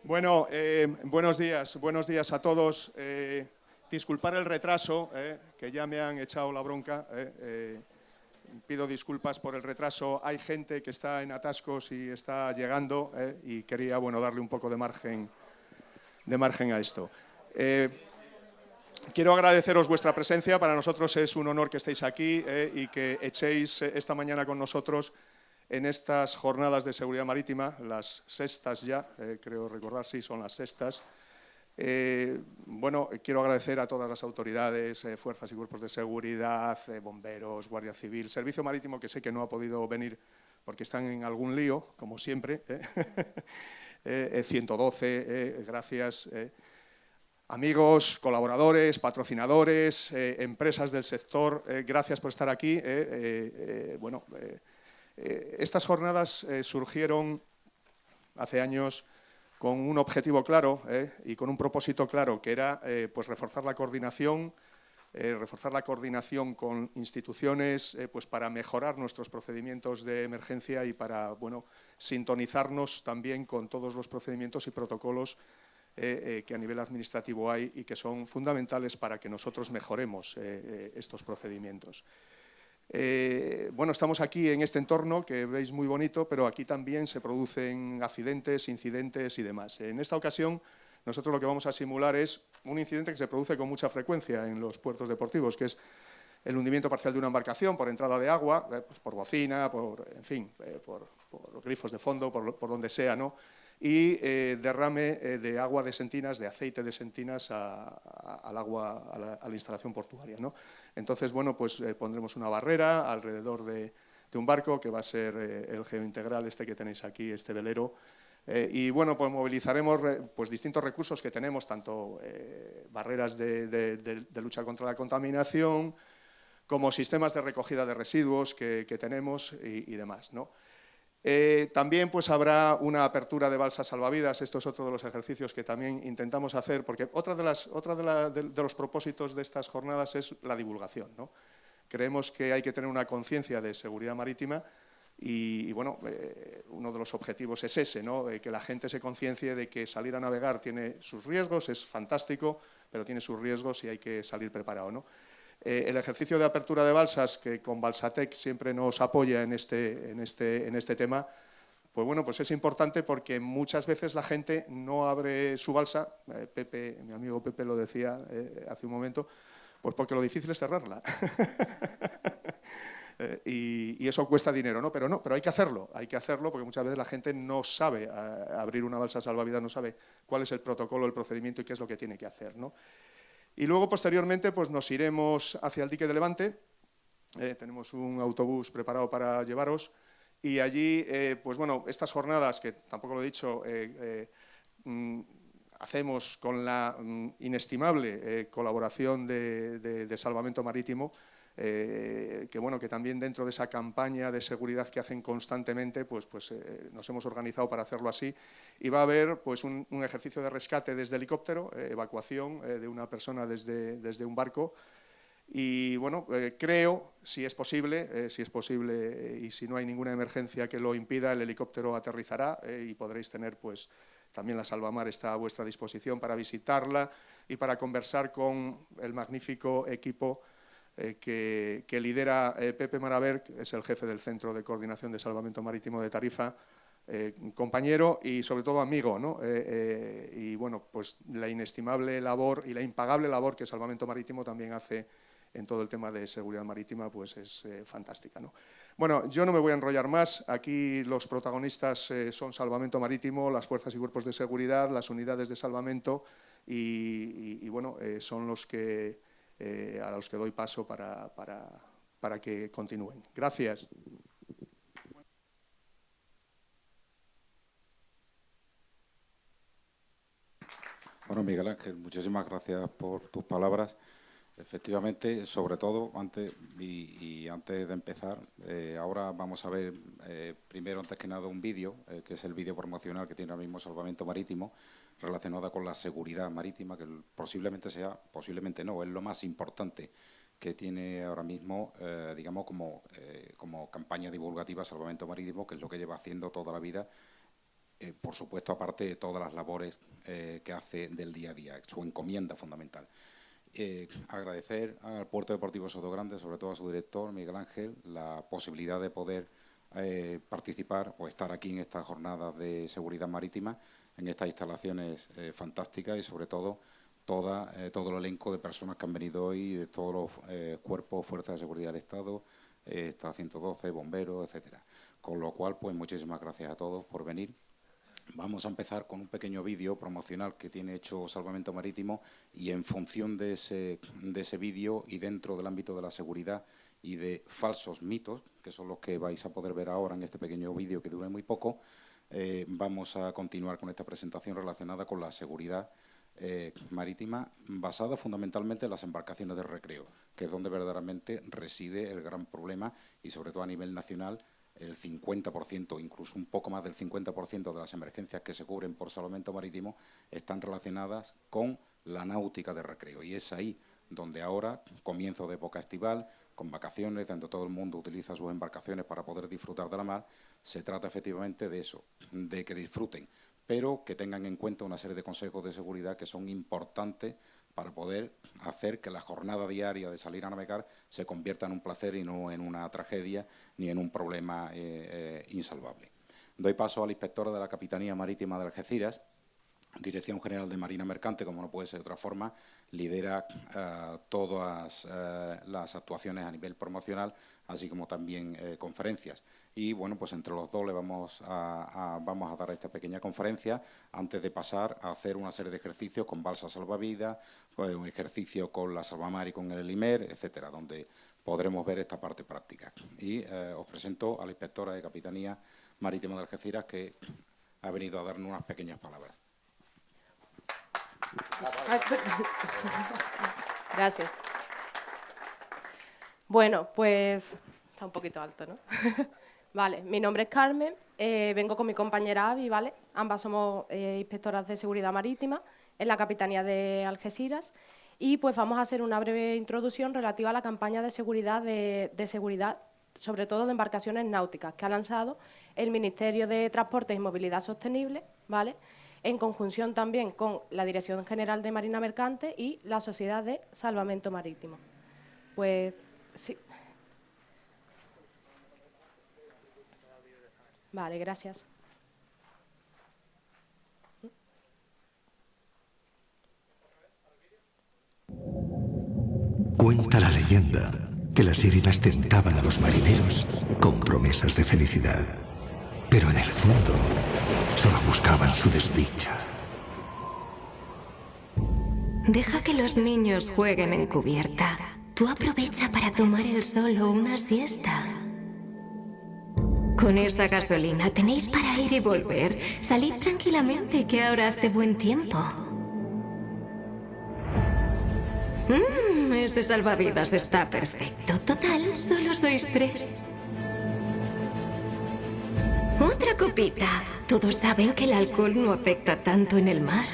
Bueno, buenos días a todos. Disculpar el retraso, que ya me han echado la bronca. Pido disculpas por el retraso. Hay gente que está en atascos y está llegando y quería, bueno, darle un poco de margen a esto. Quiero agradeceros vuestra presencia. Para nosotros es un honor que estéis aquí y que echéis esta mañana con nosotros en estas jornadas de seguridad marítima, las sextas ya, creo recordar, sí, son las sextas. Bueno, quiero agradecer a todas las autoridades, fuerzas y cuerpos de seguridad, bomberos, Guardia Civil, Servicio Marítimo, que sé que no ha podido venir porque están en algún lío, como siempre. 112, gracias. Amigos, colaboradores, patrocinadores, empresas del sector, gracias por estar aquí. Estas jornadas surgieron hace años con un objetivo claro y con un propósito claro, que era pues reforzar la coordinación con instituciones pues para mejorar nuestros procedimientos de emergencia y para sintonizarnos también con todos los procedimientos y protocolos que a nivel administrativo hay y que son fundamentales para que nosotros mejoremos estos procedimientos. Estamos aquí en este entorno que veis muy bonito, pero aquí también se producen accidentes, incidentes y demás. En esta ocasión, nosotros lo que vamos a simular es un incidente que se produce con mucha frecuencia en los puertos deportivos, que es el hundimiento parcial de una embarcación por entrada de agua, pues por bocina, por grifos de fondo, por donde sea, ¿no? Y derrame de agua de sentinas, de aceite de sentinas al agua, a la instalación portuaria, ¿no? Entonces, pondremos una barrera alrededor de un barco, que va a ser el geointegral este que tenéis aquí, este velero. Movilizaremos distintos recursos que tenemos, tanto barreras de lucha contra la contaminación, como sistemas de recogida de residuos que tenemos y demás, ¿no? También habrá una apertura de balsas salvavidas. Esto es otro de los ejercicios que también intentamos hacer, porque otro de los propósitos de estas jornadas es la divulgación, ¿no? Creemos que hay que tener una conciencia de seguridad marítima y uno de los objetivos es ese, ¿no? Que la gente se conciencie de que salir a navegar tiene sus riesgos, es fantástico, pero tiene sus riesgos y hay que salir preparado, ¿no? El ejercicio de apertura de balsas, que con Balsatec siempre nos apoya en este tema, pues es importante porque muchas veces la gente no abre su balsa. Mi amigo Pepe lo decía hace un momento, pues porque lo difícil es cerrarla. Y eso cuesta dinero, ¿no? Pero hay que hacerlo porque muchas veces la gente no sabe abrir una balsa salvavidas, no sabe cuál es el protocolo, el procedimiento y qué es lo que tiene que hacer, ¿no? Y luego, posteriormente, pues nos iremos hacia el dique de Levante. Tenemos un autobús preparado para llevaros. Y allí, estas jornadas, que tampoco lo he dicho, hacemos con la inestimable colaboración de Salvamento Marítimo, que también dentro de esa campaña de seguridad que hacen constantemente, nos hemos organizado para hacerlo así. Y va a haber un ejercicio de rescate desde helicóptero, evacuación de una persona desde un barco. Y creo, si es posible y si no hay ninguna emergencia que lo impida, el helicóptero aterrizará y podréis tener también la Salvamar está a vuestra disposición para visitarla y para conversar con el magnífico equipo que lidera Pepe Maraver, que es el jefe del Centro de Coordinación de Salvamento Marítimo de Tarifa, compañero y sobre todo amigo, ¿no? La inestimable labor y la impagable labor que Salvamento Marítimo también hace en todo el tema de seguridad marítima, pues es fantástica, ¿no? Bueno, yo no me voy a enrollar más. Aquí los protagonistas son Salvamento Marítimo, las fuerzas y cuerpos de seguridad, las unidades de salvamento son los que a los que doy paso para que continúen. Gracias. Bueno, Miguel Ángel, muchísimas gracias por tus palabras. Efectivamente, sobre todo, antes de empezar, ahora vamos a ver, primero, antes que nada, un vídeo, que es el vídeo promocional que tiene ahora mismo Salvamento Marítimo, relacionado con la seguridad marítima, que posiblemente no, es lo más importante que tiene ahora mismo, digamos, como campaña divulgativa Salvamento Marítimo, que es lo que lleva haciendo toda la vida por supuesto, aparte de todas las labores que hace del día a día, su encomienda fundamental. Agradecer al Puerto Deportivo Sotogrande, sobre todo a su director, Miguel Ángel, la posibilidad de poder participar o estar aquí en estas jornadas de seguridad marítima, en estas instalaciones fantásticas y, sobre todo, todo el elenco de personas que han venido hoy, de todos los cuerpos, fuerzas de seguridad del Estado, está 112, bomberos, etcétera. Con lo cual, pues muchísimas gracias a todos por venir. Vamos a empezar con un pequeño vídeo promocional que tiene hecho Salvamento Marítimo y en función de ese vídeo y dentro del ámbito de la seguridad y de falsos mitos, que son los que vais a poder ver ahora en este pequeño vídeo que dura muy poco, vamos a continuar con esta presentación relacionada con la seguridad marítima basada fundamentalmente en las embarcaciones de recreo, que es donde verdaderamente reside el gran problema y sobre todo a nivel nacional el 50%, incluso un poco más del 50% de las emergencias que se cubren por salvamento marítimo están relacionadas con la náutica de recreo y es ahí donde ahora, comienzo de época estival, con vacaciones, donde todo el mundo utiliza sus embarcaciones para poder disfrutar de la mar, se trata efectivamente de eso, de que disfruten, pero que tengan en cuenta una serie de consejos de seguridad que son importantes para poder hacer que la jornada diaria de salir a navegar se convierta en un placer y no en una tragedia ni en un problema insalvable. Doy paso al inspector de la Capitanía Marítima de Algeciras, Dirección General de Marina Mercante, como no puede ser de otra forma, lidera todas las actuaciones a nivel promocional, así como también conferencias. Y bueno, pues entre los dos le vamos a dar esta pequeña conferencia antes de pasar a hacer una serie de ejercicios con balsa salvavidas, pues un ejercicio con la Salvamar y con el Elimer, etcétera, donde podremos ver esta parte práctica. Y os presento a la inspectora de Capitanía Marítima de Algeciras, que ha venido a darnos unas pequeñas palabras. Gracias. Bueno, pues está un poquito alto, ¿no? Vale, mi nombre es Carmen, vengo con mi compañera Avi, ¿vale? Ambas somos inspectoras de seguridad marítima en la Capitanía de Algeciras y pues vamos a hacer una breve introducción relativa a la campaña de seguridad, sobre todo de embarcaciones náuticas, que ha lanzado el Ministerio de Transportes y Movilidad Sostenible, ¿vale?, en conjunción también con la Dirección General de Marina Mercante y la Sociedad de Salvamento Marítimo. Pues sí. Vale, gracias. Cuenta la leyenda que las sirenas tentaban a los marineros con promesas de felicidad, pero en el fondo solo buscaban su desdicha. Deja que los niños jueguen en cubierta. Tú aprovecha para tomar el sol o una siesta. Con esa gasolina tenéis para ir y volver. Salid tranquilamente, que ahora hace buen tiempo. Este salvavidas está perfecto. Total, solo sois 3. Otra copita. Todos saben que el alcohol no afecta tanto en el mar.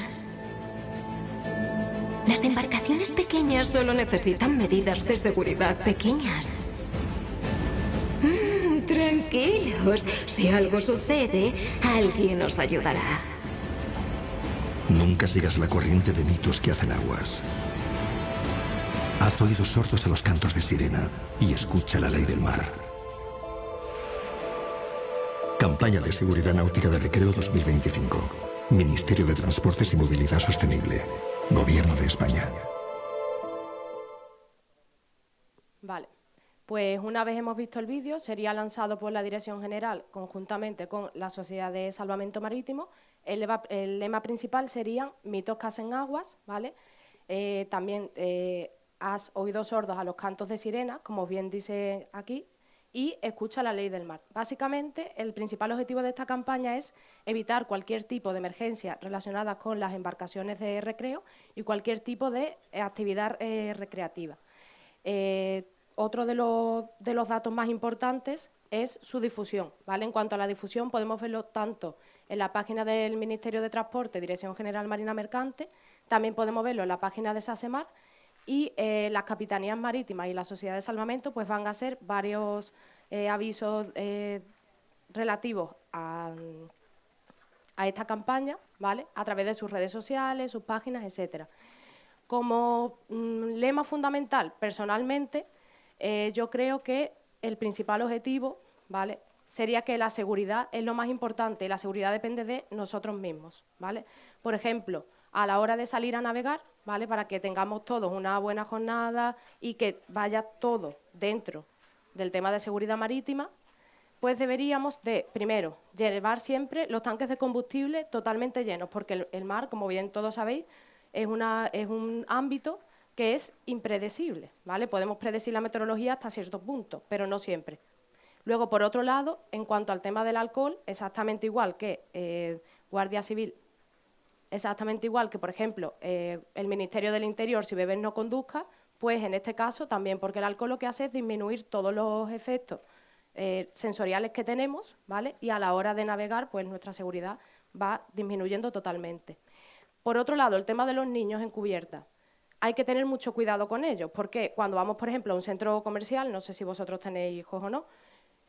Las embarcaciones pequeñas solo necesitan medidas de seguridad pequeñas. Tranquilos. Si algo sucede, alguien os ayudará. Nunca sigas la corriente de mitos que hacen aguas. Haz oídos sordos a los cantos de sirena y escucha la ley del mar. Campaña de Seguridad Náutica de Recreo 2025. Ministerio de Transportes y Movilidad Sostenible. Gobierno de España. Vale, pues una vez hemos visto el vídeo, sería lanzado por la Dirección General conjuntamente con la Sociedad de Salvamento Marítimo. El lema principal sería mitos que hacen aguas, ¿vale? También haz oídos sordos a los cantos de sirena, como bien dice aquí, y escucha la ley del mar. Básicamente, el principal objetivo de esta campaña es evitar cualquier tipo de emergencia relacionada con las embarcaciones de recreo y cualquier tipo de actividad recreativa. Otro de los datos más importantes es su difusión, ¿vale? En cuanto a la difusión, podemos verlo tanto en la página del Ministerio de Transporte, Dirección General Marina Mercante, también podemos verlo en la página de SASEMAR, y las capitanías marítimas y la sociedad de salvamento pues van a hacer varios avisos relativos a a esta campaña, ¿vale?, a través de sus redes sociales, sus páginas, etcétera. Como lema fundamental, personalmente, yo creo que el principal objetivo, ¿vale?, sería que la seguridad es lo más importante y la seguridad depende de nosotros mismos, ¿vale? Por ejemplo, a la hora de salir a navegar, ¿vale?, para que tengamos todos una buena jornada y que vaya todo dentro del tema de seguridad marítima, pues deberíamos de, primero, llevar siempre los tanques de combustible totalmente llenos, porque el mar, como bien todos sabéis, es un ámbito que es impredecible, ¿vale? Podemos predecir la meteorología hasta cierto punto, pero no siempre. Luego, por otro lado, en cuanto al tema del alcohol, exactamente igual que Guardia Civil, exactamente igual que, por ejemplo, el Ministerio del Interior, si bebes no conduzca, pues en este caso también, porque el alcohol lo que hace es disminuir todos los efectos sensoriales que tenemos, ¿vale? Y a la hora de navegar, pues nuestra seguridad va disminuyendo totalmente. Por otro lado, el tema de los niños en cubierta. Hay que tener mucho cuidado con ellos, porque cuando vamos, por ejemplo, a un centro comercial, no sé si vosotros tenéis hijos o no,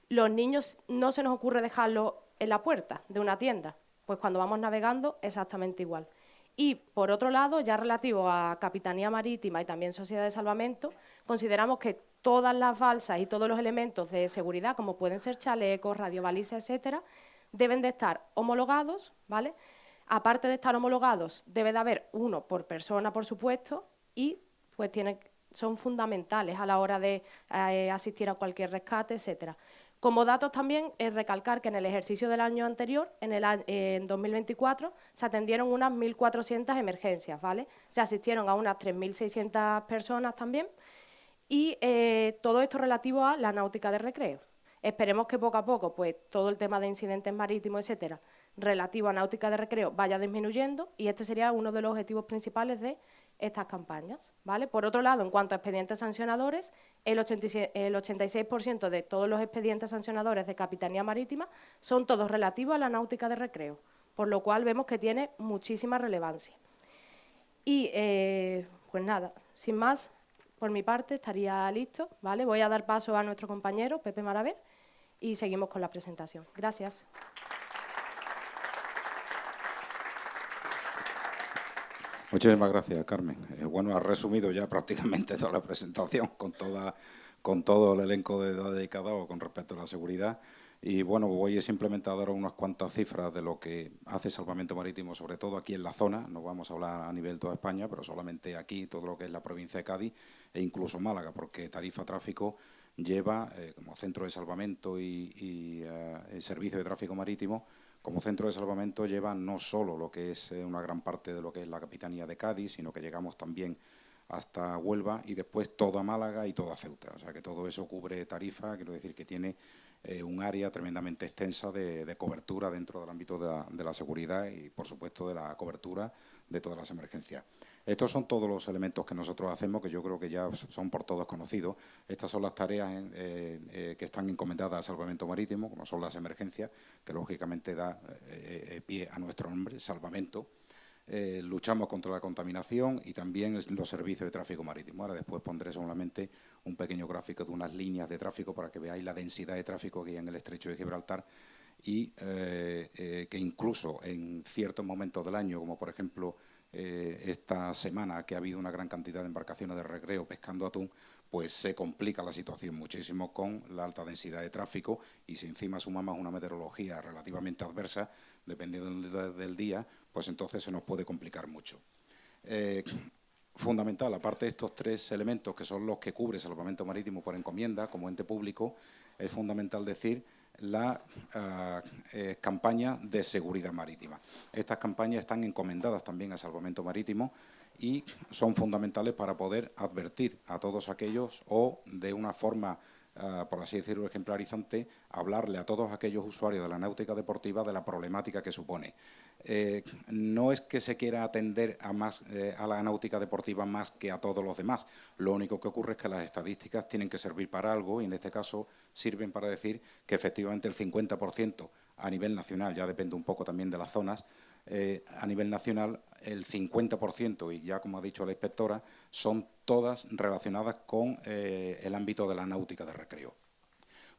los niños no se nos ocurre dejarlos en la puerta de una tienda, pues cuando vamos navegando exactamente igual. Y, por otro lado, ya relativo a Capitanía Marítima y también Sociedad de Salvamento, consideramos que todas las balsas y todos los elementos de seguridad, como pueden ser chalecos, radiobalizas, etcétera, deben de estar homologados, ¿vale? Aparte de estar homologados, debe de haber uno por persona, por supuesto, y pues son fundamentales a la hora de asistir a cualquier rescate, etcétera. Como datos también, es recalcar que en el ejercicio del año anterior, en 2024, se atendieron unas 1.400 emergencias, ¿vale? Se asistieron a unas 3.600 personas también, y todo esto relativo a la náutica de recreo. Esperemos que poco a poco, pues, todo el tema de incidentes marítimos, etcétera, relativo a náutica de recreo vaya disminuyendo, y este sería uno de los objetivos principales de estas campañas, ¿vale? Por otro lado, en cuanto a expedientes sancionadores, el 86% de todos los expedientes sancionadores de Capitanía Marítima son todos relativos a la náutica de recreo, por lo cual vemos que tiene muchísima relevancia. Y, pues nada, sin más, por mi parte estaría listo, ¿vale? Voy a dar paso a nuestro compañero, Pepe Maraver, y seguimos con la presentación. Gracias. Muchísimas gracias, Carmen. Bueno, has resumido ya prácticamente toda la presentación con todo el elenco dedicado con respecto a la seguridad. Y bueno, voy simplemente a dar unas cuantas cifras de lo que hace Salvamento Marítimo, sobre todo aquí en la zona. No vamos a hablar a nivel toda España, pero solamente aquí, todo lo que es la provincia de Cádiz e incluso Málaga, porque Tarifa Tráfico lleva, como centro de salvamento y servicio de tráfico marítimo, como centro de salvamento lleva no solo lo que es una gran parte de lo que es la Capitanía de Cádiz, sino que llegamos también hasta Huelva y después toda Málaga y toda Ceuta. O sea que todo eso cubre Tarifa, quiero decir que tiene un área tremendamente extensa de cobertura dentro del ámbito de la seguridad y, por supuesto, de la cobertura de todas las emergencias. Estos son todos los elementos que nosotros hacemos, que yo creo que ya son por todos conocidos. Estas son las tareas que están encomendadas al Salvamento Marítimo, como son las emergencias, que lógicamente da pie a nuestro nombre, Salvamento. Luchamos contra la contaminación y también los servicios de tráfico marítimo. Ahora después pondré solamente un pequeño gráfico de unas líneas de tráfico para que veáis la densidad de tráfico que hay en el Estrecho de Gibraltar y que incluso en ciertos momentos del año, como por ejemplo esta semana que ha habido una gran cantidad de embarcaciones de recreo pescando atún, pues se complica la situación muchísimo con la alta densidad de tráfico y si encima sumamos una meteorología relativamente adversa, dependiendo del día, pues entonces se nos puede complicar mucho. Fundamental, aparte de estos tres elementos que son los que cubre Salvamento Marítimo por encomienda como ente público, es fundamental decir la campaña de seguridad marítima. Estas campañas están encomendadas también a Salvamento Marítimo y son fundamentales para poder advertir a todos aquellos o de una forma, por así decirlo, ejemplarizante, hablarle a todos aquellos usuarios de la náutica deportiva de la problemática que supone. No es que se quiera atender a la náutica deportiva más que a todos los demás. Lo único que ocurre es que las estadísticas tienen que servir para algo y en este caso sirven para decir que efectivamente el 50% a nivel nacional, ya depende un poco también de las zonas, a nivel nacional el 50%, y ya como ha dicho la inspectora, son todas relacionadas con el ámbito de la náutica de recreo.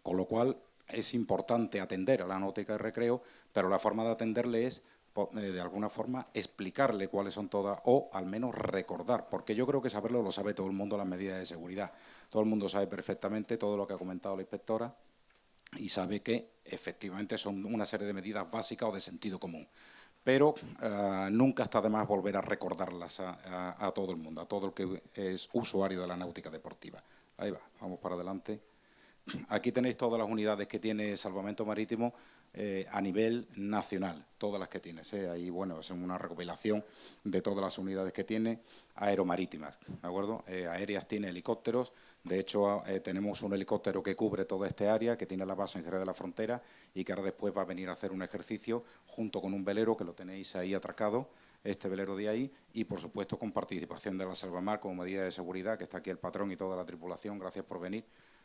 Con lo cual es importante atender a la náutica de recreo, pero la forma de atenderle es de alguna forma explicarle cuáles son todas, o al menos recordar, porque yo creo que saberlo lo sabe todo el mundo, las medidas de seguridad. Todo el mundo sabe perfectamente todo lo que ha comentado la inspectora y sabe que efectivamente son una serie de medidas básicas o de sentido común. Pero nunca está de más volver a recordarlas a todo el mundo, a todo el que es usuario de la náutica deportiva. Ahí va, vamos para adelante. Aquí tenéis todas las unidades que tiene Salvamento Marítimo a nivel nacional, todas las que tiene. Ahí, bueno, es una recopilación de todas las unidades que tiene aeromarítimas, ¿de acuerdo? Aéreas tiene helicópteros, de hecho tenemos un helicóptero que cubre toda esta área, que tiene la base en Jerez de la Frontera y que ahora después va a venir a hacer un ejercicio junto con un velero que lo tenéis ahí atracado, este velero de ahí, y por supuesto con participación de la Salvamar como medida de seguridad, que está aquí el patrón y toda la tripulación, gracias por venir.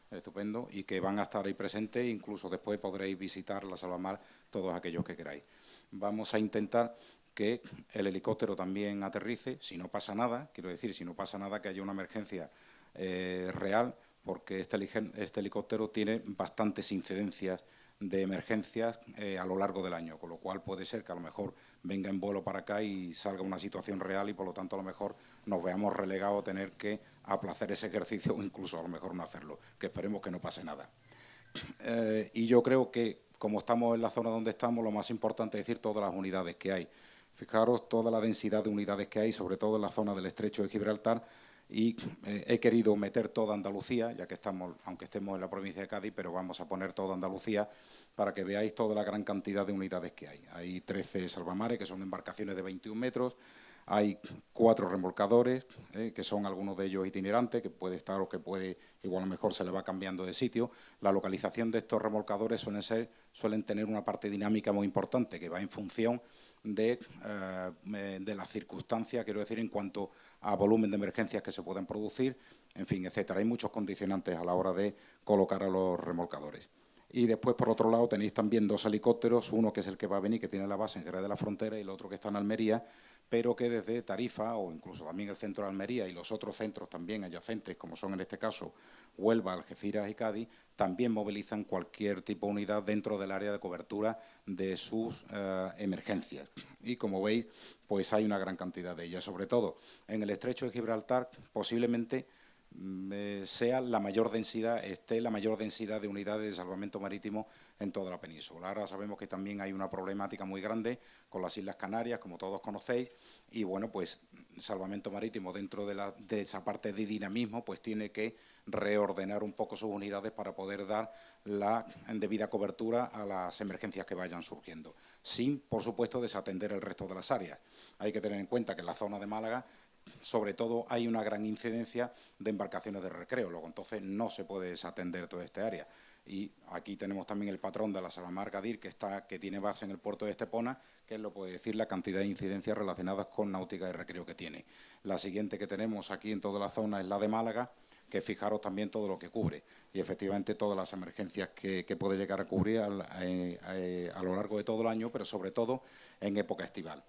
Estupendo, y que van a estar ahí presentes, incluso después podréis visitar la Salvamar todos aquellos que queráis. Vamos a intentar que el helicóptero también aterrice, si no pasa nada, quiero decir, si no pasa nada, que haya una emergencia real, porque este helicóptero tiene bastantes incidencias de emergencias a lo largo del año, con lo cual puede ser que a lo mejor venga en vuelo para acá y salga una situación real y por lo tanto a lo mejor nos veamos relegados a tener que aplazar ese ejercicio o incluso a lo mejor no hacerlo, que esperemos que no pase nada. Y yo creo que como estamos en la zona donde estamos, lo más importante es decir todas las unidades que hay. Fijaros toda la densidad de unidades que hay, sobre todo en la zona del Estrecho de Gibraltar, y he querido meter toda Andalucía, ya que estamos, aunque estemos en la provincia de Cádiz, pero vamos a poner toda Andalucía para que veáis toda la gran cantidad de unidades que hay. Hay 13 salvamares, que son embarcaciones de 21 metros, hay 4 remolcadores, que son algunos de ellos itinerantes, que puede estar o que puede, igual a lo mejor se le va cambiando de sitio. La localización de estos remolcadores suelen tener una parte dinámica muy importante, que va en función de las circunstancias, quiero decir, en cuanto a volumen de emergencias que se pueden producir, en fin, etcétera. Hay muchos condicionantes a la hora de colocar a los remolcadores. Y después, por otro lado, tenéis también 2 helicópteros, uno que es el que va a venir, que tiene la base en Jerez de la Frontera, y el otro que está en Almería, pero que desde Tarifa, o incluso también el centro de Almería y los otros centros también adyacentes, como son en este caso Huelva, Algeciras y Cádiz, también movilizan cualquier tipo de unidad dentro del área de cobertura de sus emergencias. Y como veis, pues hay una gran cantidad de ellas, sobre todo en el Estrecho de Gibraltar, posiblemente sea la mayor densidad, esté la mayor densidad de unidades de salvamento marítimo en toda la península. Ahora sabemos que también hay una problemática muy grande con las Islas Canarias, como todos conocéis, y bueno, pues salvamento marítimo dentro de esa parte de dinamismo, pues tiene que reordenar un poco sus unidades para poder dar la debida cobertura a las emergencias que vayan surgiendo, sin, por supuesto, desatender el resto de las áreas. Hay que tener en cuenta que en la zona de Málaga, sobre todo, hay una gran incidencia de embarcaciones de recreo, luego entonces no se puede desatender toda esta área. Y aquí tenemos también el patrón de la Salvamar Gadir, que tiene base en el puerto de Estepona, que él lo puede decir la cantidad de incidencias relacionadas con náutica y recreo que tiene. La siguiente que tenemos aquí en toda la zona es la de Málaga, que fijaros también todo lo que cubre y efectivamente todas las emergencias que puede llegar a cubrir a lo largo de todo el año, pero sobre todo en época estival.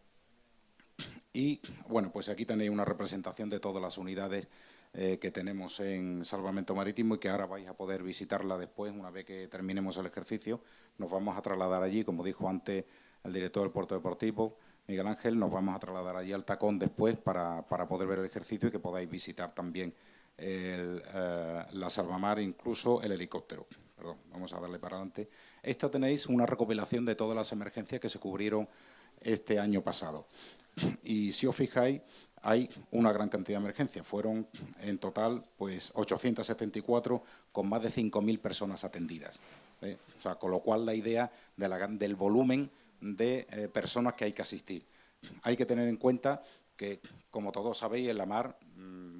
Y, bueno, pues aquí tenéis una representación de todas las unidades que tenemos en salvamento marítimo y que ahora vais a poder visitarla después, una vez que terminemos el ejercicio. Nos vamos a trasladar allí, como dijo antes el director del Puerto Deportivo, Miguel Ángel, nos vamos a trasladar allí al Tacón después para poder ver el ejercicio y que podáis visitar también la salvamar, incluso el helicóptero. Perdón, vamos a darle para adelante. Esta tenéis una recopilación de todas las emergencias que se cubrieron este año pasado. Y si os fijáis, hay una gran cantidad de emergencias. Fueron en total pues 874 con más de 5.000 personas atendidas. O sea, con lo cual la idea del volumen de personas que hay que asistir. Hay que tener en cuenta que, como todos sabéis, en la mar,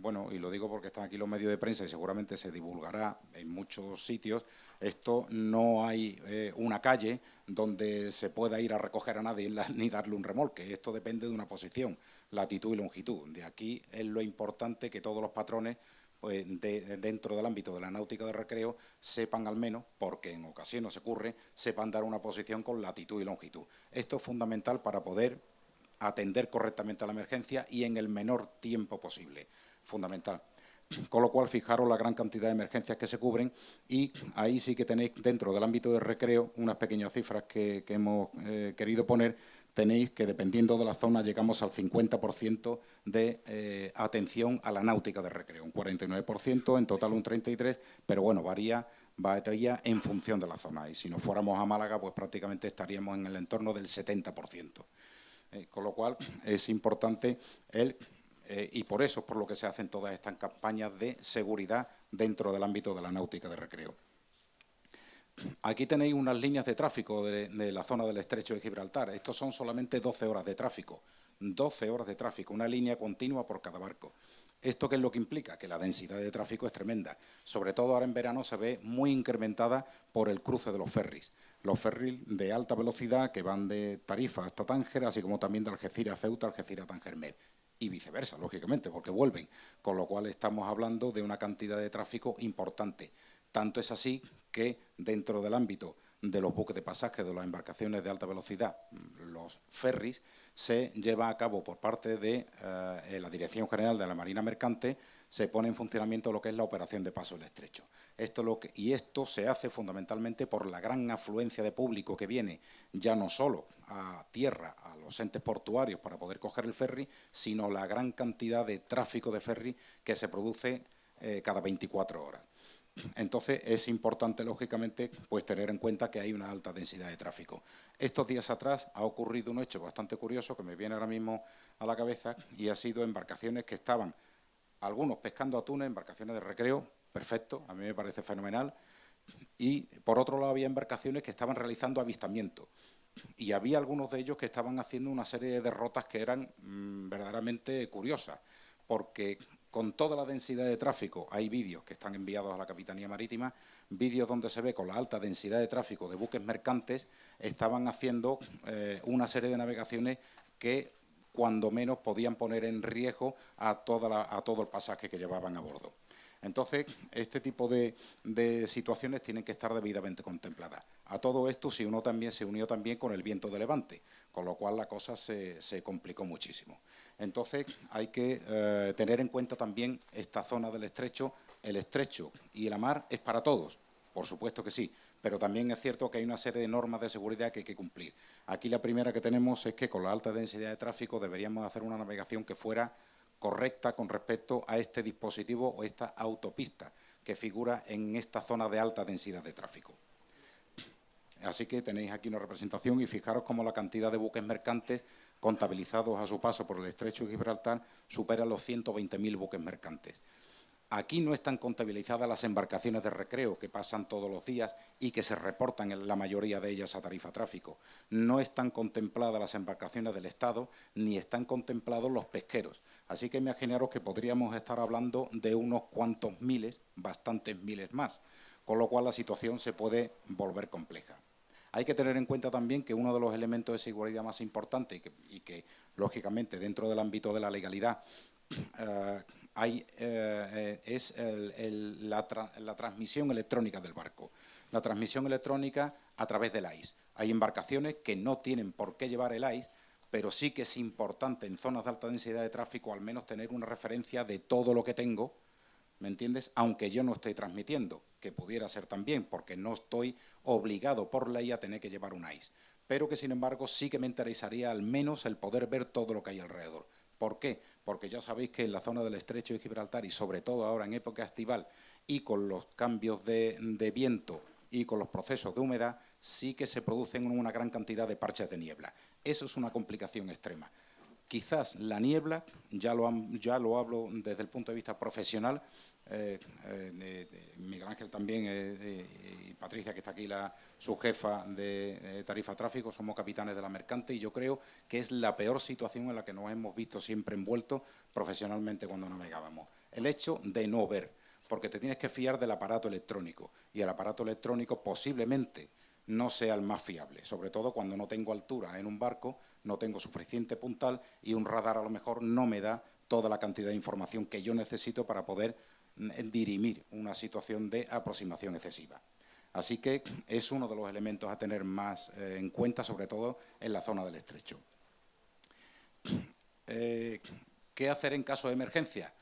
bueno, y lo digo porque están aquí los medios de prensa y seguramente se divulgará en muchos sitios, esto no hay una calle donde se pueda ir a recoger a nadie ni darle un remolque. Esto depende de una posición, latitud y longitud. De aquí es lo importante que todos los patrones pues, dentro del ámbito de la náutica de recreo sepan al menos, porque en ocasiones ocurre, sepan dar una posición con latitud y longitud. Esto es fundamental para poder atender correctamente a la emergencia y en el menor tiempo posible. Fundamental. Con lo cual, fijaros la gran cantidad de emergencias que se cubren y ahí sí que tenéis, dentro del ámbito de recreo, unas pequeñas cifras que hemos querido poner. Tenéis que, dependiendo de la zona, llegamos al 50% de atención a la náutica de recreo, un 49%, en total un 33%, pero bueno, varía en función de la zona. Y si nos fuéramos a Málaga, pues prácticamente estaríamos en el entorno del 70%. Con lo cual, es importante y por eso es por lo que se hacen todas estas campañas de seguridad dentro del ámbito de la náutica de recreo. Aquí tenéis unas líneas de tráfico de la zona del Estrecho de Gibraltar. Estos son solamente 12 horas de tráfico. 12 horas de tráfico, una línea continua por cada barco. ¿Esto qué es lo que implica? Que la densidad de tráfico es tremenda. Sobre todo ahora en verano se ve muy incrementada por el cruce de los ferries. Los ferries de alta velocidad que van de Tarifa hasta Tánger, así como también de Algeciras a Ceuta, Algeciras a Tánger-Med. Y viceversa, lógicamente, porque vuelven. Con lo cual estamos hablando de una cantidad de tráfico importante. Tanto es así que dentro del ámbito de los buques de pasaje, de las embarcaciones de alta velocidad, los ferries, se lleva a cabo por parte de la Dirección General de la Marina Mercante, se pone en funcionamiento lo que es la operación de paso del estrecho. Esto se hace fundamentalmente por la gran afluencia de público que viene ya no solo a tierra, a los entes portuarios para poder coger el ferry, sino la gran cantidad de tráfico de ferry que se produce cada 24 horas. Entonces, es importante, lógicamente, pues tener en cuenta que hay una alta densidad de tráfico. Estos días atrás ha ocurrido un hecho bastante curioso que me viene ahora mismo a la cabeza y ha sido embarcaciones que estaban, algunos pescando atunes, embarcaciones de recreo, perfecto, a mí me parece fenomenal, y por otro lado había embarcaciones que estaban realizando avistamiento. Y había algunos de ellos que estaban haciendo una serie de derrotas que eran verdaderamente curiosas, porque con toda la densidad de tráfico, hay vídeos que están enviados a la Capitanía Marítima, vídeos donde se ve con la alta densidad de tráfico de buques mercantes, estaban haciendo una serie de navegaciones que cuando menos podían poner en riesgo a todo el pasaje que llevaban a bordo. Entonces, este tipo de situaciones tienen que estar debidamente contempladas. A todo esto se unió también con el viento de levante, con lo cual la cosa se complicó muchísimo. Entonces, hay que tener en cuenta también esta zona del estrecho. El estrecho y la mar es para todos, por supuesto que sí, pero también es cierto que hay una serie de normas de seguridad que hay que cumplir. Aquí la primera que tenemos es que con la alta densidad de tráfico deberíamos hacer una navegación que fuera correcta con respecto a este dispositivo o esta autopista que figura en esta zona de alta densidad de tráfico. Así que tenéis aquí una representación y fijaros cómo la cantidad de buques mercantes contabilizados a su paso por el Estrecho de Gibraltar supera los 120.000 buques mercantes. Aquí no están contabilizadas las embarcaciones de recreo que pasan todos los días y que se reportan en la mayoría de ellas a Tarifa Tráfico. No están contempladas las embarcaciones del Estado ni están contemplados los pesqueros. Así que imaginaros que podríamos estar hablando de unos cuantos miles, bastantes miles más, con lo cual la situación se puede volver compleja. Hay que tener en cuenta también que uno de los elementos de seguridad más importantes y que lógicamente, dentro del ámbito de la legalidad, es la transmisión electrónica del barco. La transmisión electrónica a través del AIS. Hay embarcaciones que no tienen por qué llevar el AIS, pero sí que es importante en zonas de alta densidad de tráfico al menos tener una referencia de todo lo que tengo, ¿me entiendes? Aunque yo no esté transmitiendo, que pudiera ser también, porque no estoy obligado por ley a tener que llevar un AIS. Pero que, sin embargo, sí que me interesaría al menos el poder ver todo lo que hay alrededor. ¿Por qué? Porque ya sabéis que en la zona del Estrecho de Gibraltar y sobre todo ahora en época estival y con los cambios de viento y con los procesos de humedad sí que se producen una gran cantidad de parches de niebla. Eso es una complicación extrema. Quizás la niebla, ya lo hablo desde el punto de vista profesional, Miguel Ángel también y Patricia, que está aquí, su jefa de Tarifa Tráfico, somos capitanes de la Mercante y yo creo que es la peor situación en la que nos hemos visto siempre envueltos profesionalmente cuando navegábamos. El hecho de no ver, porque te tienes que fiar del aparato electrónico y el aparato electrónico posiblemente no sea el más fiable, sobre todo cuando no tengo altura en un barco, no tengo suficiente puntal y un radar a lo mejor no me da toda la cantidad de información que yo necesito para poder dirimir una situación de aproximación excesiva. Así que es uno de los elementos a tener más en cuenta, sobre todo en la zona del estrecho. ¿Qué hacer en caso de emergencia?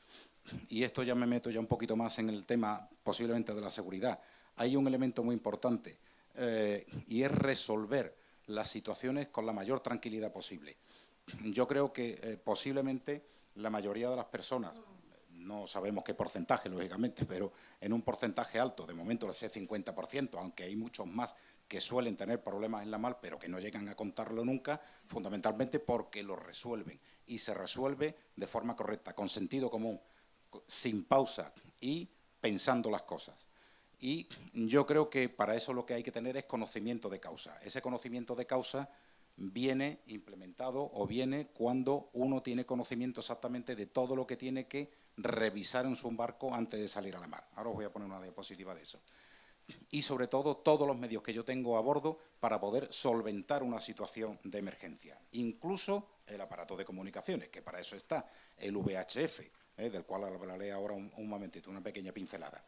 y esto ya me meto ya un poquito más en el tema posiblemente de la seguridad, hay un elemento muy importante y es resolver las situaciones con la mayor tranquilidad posible. Yo creo que posiblemente la mayoría de las personas, no sabemos qué porcentaje, lógicamente, pero en un porcentaje alto, de momento ese 50%, aunque hay muchos más que suelen tener problemas en la mar, pero que no llegan a contarlo nunca, fundamentalmente porque lo resuelven. Y se resuelve de forma correcta, con sentido común, sin pausa y pensando las cosas. Y yo creo que para eso lo que hay que tener es conocimiento de causa. Ese conocimiento de causa viene implementado o viene cuando uno tiene conocimiento exactamente de todo lo que tiene que revisar en su barco antes de salir a la mar. Ahora os voy a poner una diapositiva de eso. Y sobre todo, todos los medios que yo tengo a bordo para poder solventar una situación de emergencia. Incluso el aparato de comunicaciones, que para eso está, el VHF, del cual hablaré ahora un momentito, una pequeña pincelada.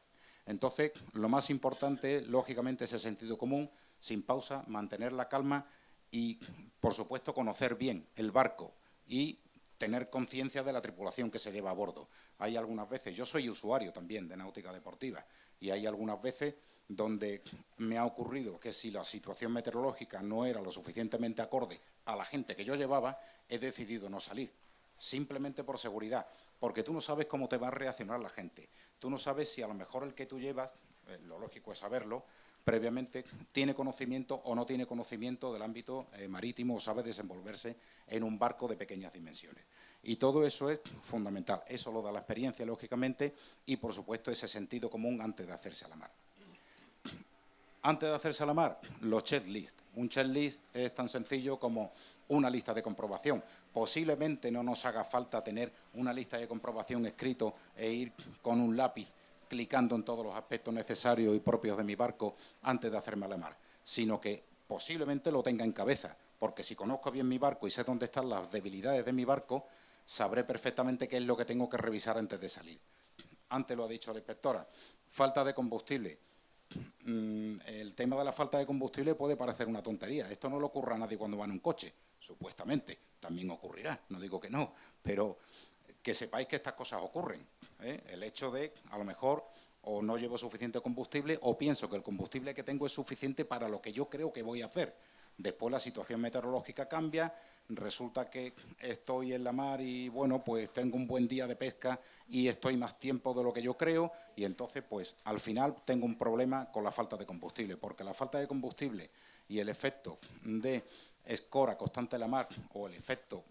Entonces, lo más importante, lógicamente, es el sentido común, sin pausa, mantener la calma y, por supuesto, conocer bien el barco y tener conciencia de la tripulación que se lleva a bordo. Hay algunas veces, yo soy usuario también de náutica deportiva, y hay algunas veces donde me ha ocurrido que si la situación meteorológica no era lo suficientemente acorde a la gente que yo llevaba, he decidido no salir. Simplemente por seguridad, porque tú no sabes cómo te va a reaccionar la gente. Tú no sabes si a lo mejor el que tú llevas, lo lógico es saberlo, previamente tiene conocimiento o no tiene conocimiento del ámbito marítimo o sabe desenvolverse en un barco de pequeñas dimensiones. Y todo eso es fundamental. Eso lo da la experiencia, lógicamente, y, por supuesto, ese sentido común antes de hacerse a la mar. Antes de hacerse a la mar, los checklists. Un checklist es tan sencillo como una lista de comprobación. Posiblemente no nos haga falta tener una lista de comprobación escrito e ir con un lápiz clicando en todos los aspectos necesarios y propios de mi barco antes de hacerme a la mar, sino que posiblemente lo tenga en cabeza, porque si conozco bien mi barco y sé dónde están las debilidades de mi barco, sabré perfectamente qué es lo que tengo que revisar antes de salir. Antes lo ha dicho la inspectora, falta de combustible. El tema de la falta de combustible puede parecer una tontería. Esto no le ocurre a nadie cuando va en un coche, supuestamente. También ocurrirá, no digo que no, pero que sepáis que estas cosas ocurren. El hecho de, a lo mejor, o no llevo suficiente combustible o pienso que el combustible que tengo es suficiente para lo que yo creo que voy a hacer. Después la situación meteorológica cambia, resulta que estoy en la mar y, bueno, pues tengo un buen día de pesca y estoy más tiempo de lo que yo creo y entonces, pues, al final tengo un problema con la falta de combustible, porque la falta de combustible y el efecto de escora constante en la mar o el efecto,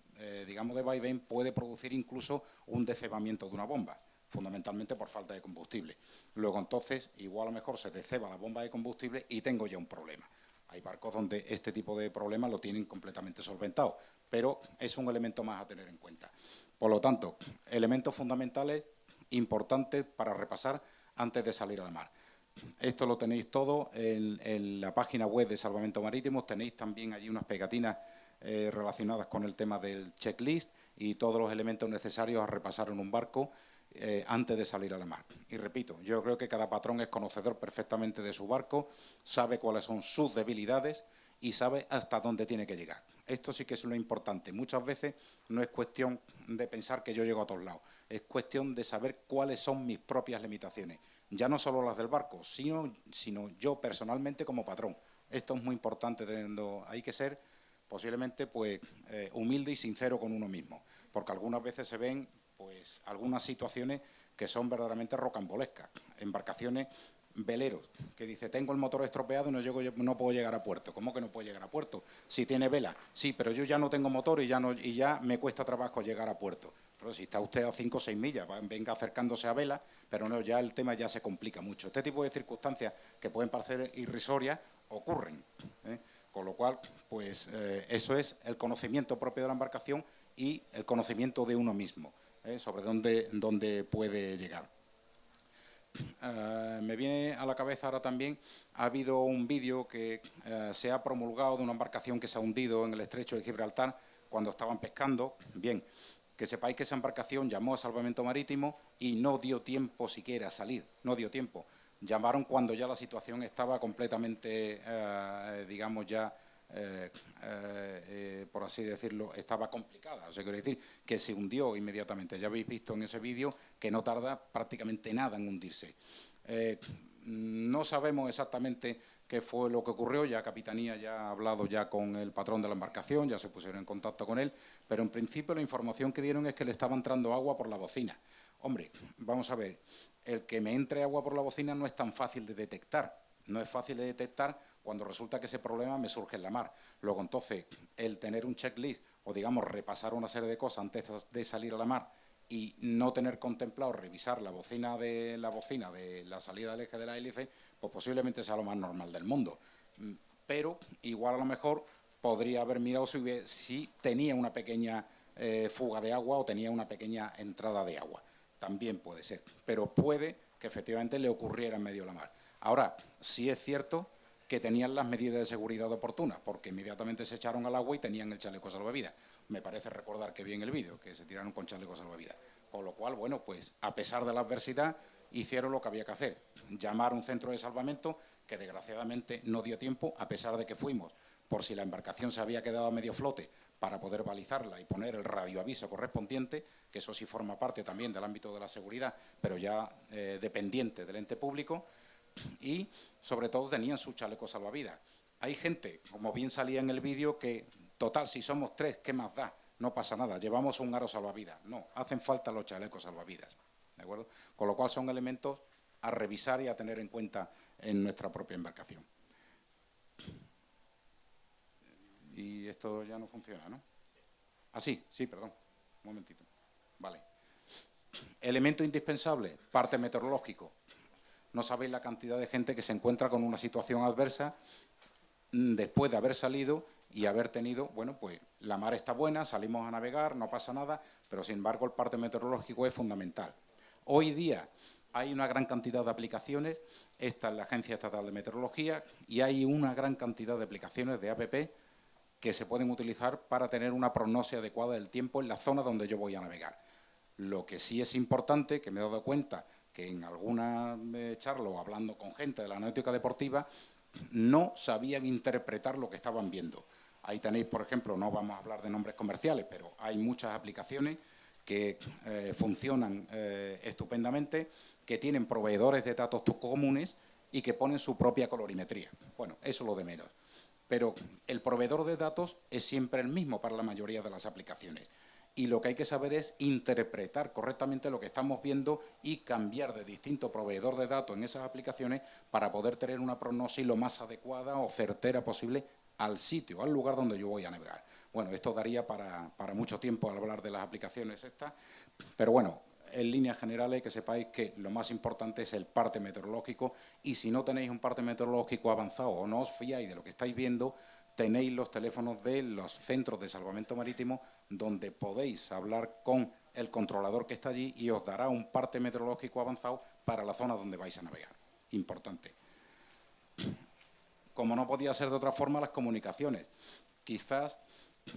digamos, de vaivén puede producir incluso un decebamiento de una bomba, fundamentalmente por falta de combustible. Luego, entonces, igual a lo mejor se deceba la bomba de combustible y tengo ya un problema. Hay barcos donde este tipo de problemas lo tienen completamente solventado, pero es un elemento más a tener en cuenta. Por lo tanto, elementos fundamentales importantes para repasar antes de salir a la mar. Esto lo tenéis todo en la página web de Salvamento Marítimo. Tenéis también allí unas pegatinas relacionadas con el tema del checklist y todos los elementos necesarios a repasar en un barco antes de salir a la mar. Y repito, yo creo que cada patrón es conocedor perfectamente de su barco, sabe cuáles son sus debilidades y sabe hasta dónde tiene que llegar. Esto sí que es lo importante. Muchas veces no es cuestión de pensar que yo llego a todos lados, es cuestión de saber cuáles son mis propias limitaciones, ya no solo las del barco, sino yo personalmente como patrón. Esto es muy importante, hay que ser posiblemente pues, humilde y sincero con uno mismo, porque algunas veces se ven pues algunas situaciones que son verdaderamente rocambolescas, embarcaciones, veleros, que dice, tengo el motor estropeado y no puedo llegar a puerto. ¿Cómo que no puedo llegar a puerto? Si tiene vela, sí, pero yo ya no tengo motor y ya me cuesta trabajo llegar a puerto. Pero si está usted a 5 o 6 millas, venga acercándose a vela, pero no, ya el tema ya se complica mucho. Este tipo de circunstancias que pueden parecer irrisorias ocurren, Con lo cual, pues eso es el conocimiento propio de la embarcación y el conocimiento de uno mismo. Sobre dónde puede llegar. Me viene a la cabeza ahora también, ha habido un vídeo que se ha promulgado de una embarcación que se ha hundido en el estrecho de Gibraltar cuando estaban pescando. Bien, que sepáis que esa embarcación llamó a Salvamento Marítimo y no dio tiempo siquiera a salir, no dio tiempo. Llamaron cuando ya la situación estaba completamente, digamos, ya por así decirlo, estaba complicada. O sea, quiero decir que se hundió inmediatamente. Ya habéis visto en ese vídeo que no tarda prácticamente nada en hundirse. No sabemos exactamente qué fue lo que ocurrió, ya Capitanía ya ha hablado ya con el patrón de la embarcación, ya se pusieron en contacto con él, pero en principio la información que dieron es que le estaba entrando agua por la bocina. Hombre, vamos a ver, el que me entre agua por la bocina no es tan fácil de detectar. No es fácil de detectar cuando resulta que ese problema me surge en la mar. Luego, entonces, el tener un checklist o, digamos, repasar una serie de cosas antes de salir a la mar y no tener contemplado revisar la bocina de la salida del eje de la hélice, pues posiblemente sea lo más normal del mundo. Pero igual a lo mejor podría haber mirado si tenía una pequeña fuga de agua o tenía una pequeña entrada de agua. También puede ser, pero puede que efectivamente le ocurriera en medio de la mar. Ahora, sí es cierto que tenían las medidas de seguridad oportunas, porque inmediatamente se echaron al agua y tenían el chaleco salvavidas. Me parece recordar que vi en el vídeo que se tiraron con chaleco salvavidas. Con lo cual, bueno, pues a pesar de la adversidad, hicieron lo que había que hacer. Llamar a un centro de salvamento que desgraciadamente no dio tiempo, a pesar de que fuimos, por si la embarcación se había quedado a medio flote, para poder balizarla y poner el radioaviso correspondiente, que eso sí forma parte también del ámbito de la seguridad, pero ya dependiente del ente público. Y, sobre todo, tenían su chaleco salvavidas. Hay gente, como bien salía en el vídeo, que, total, si somos 3, ¿qué más da? No pasa nada, llevamos un aro salvavidas. No, hacen falta los chalecos salvavidas, ¿de acuerdo? Con lo cual son elementos a revisar y a tener en cuenta en nuestra propia embarcación. Y esto ya no funciona, ¿no? Ah, sí, perdón, un momentito. Vale. Elemento indispensable, parte meteorológico. No sabéis la cantidad de gente que se encuentra con una situación adversa después de haber salido y haber tenido, bueno, pues la mar está buena, salimos a navegar, no pasa nada, pero sin embargo el parte meteorológico es fundamental. Hoy día hay una gran cantidad de aplicaciones, esta es la Agencia Estatal de Meteorología, y hay una gran cantidad de aplicaciones de app que se pueden utilizar para tener una prognosis adecuada del tiempo en la zona donde yo voy a navegar. Lo que sí es importante, que me he dado cuenta que en alguna charla o hablando con gente de la náutica deportiva, no sabían interpretar lo que estaban viendo. Ahí tenéis, por ejemplo, no vamos a hablar de nombres comerciales, pero hay muchas aplicaciones que funcionan estupendamente, que tienen proveedores de datos comunes y que ponen su propia colorimetría. Bueno, eso es lo de menos. Pero el proveedor de datos es siempre el mismo para la mayoría de las aplicaciones. Y lo que hay que saber es interpretar correctamente lo que estamos viendo y cambiar de distinto proveedor de datos en esas aplicaciones para poder tener una prognosis lo más adecuada o certera posible al sitio, al lugar donde yo voy a navegar. Bueno, esto daría para mucho tiempo al hablar de las aplicaciones estas, pero bueno, en líneas generales que sepáis que lo más importante es el parte meteorológico, y si no tenéis un parte meteorológico avanzado o no os fiáis de lo que estáis viendo, tenéis los teléfonos de los centros de salvamento marítimo donde podéis hablar con el controlador que está allí y os dará un parte meteorológico avanzado para la zona donde vais a navegar. Importante. Como no podía ser de otra forma, las comunicaciones. Quizás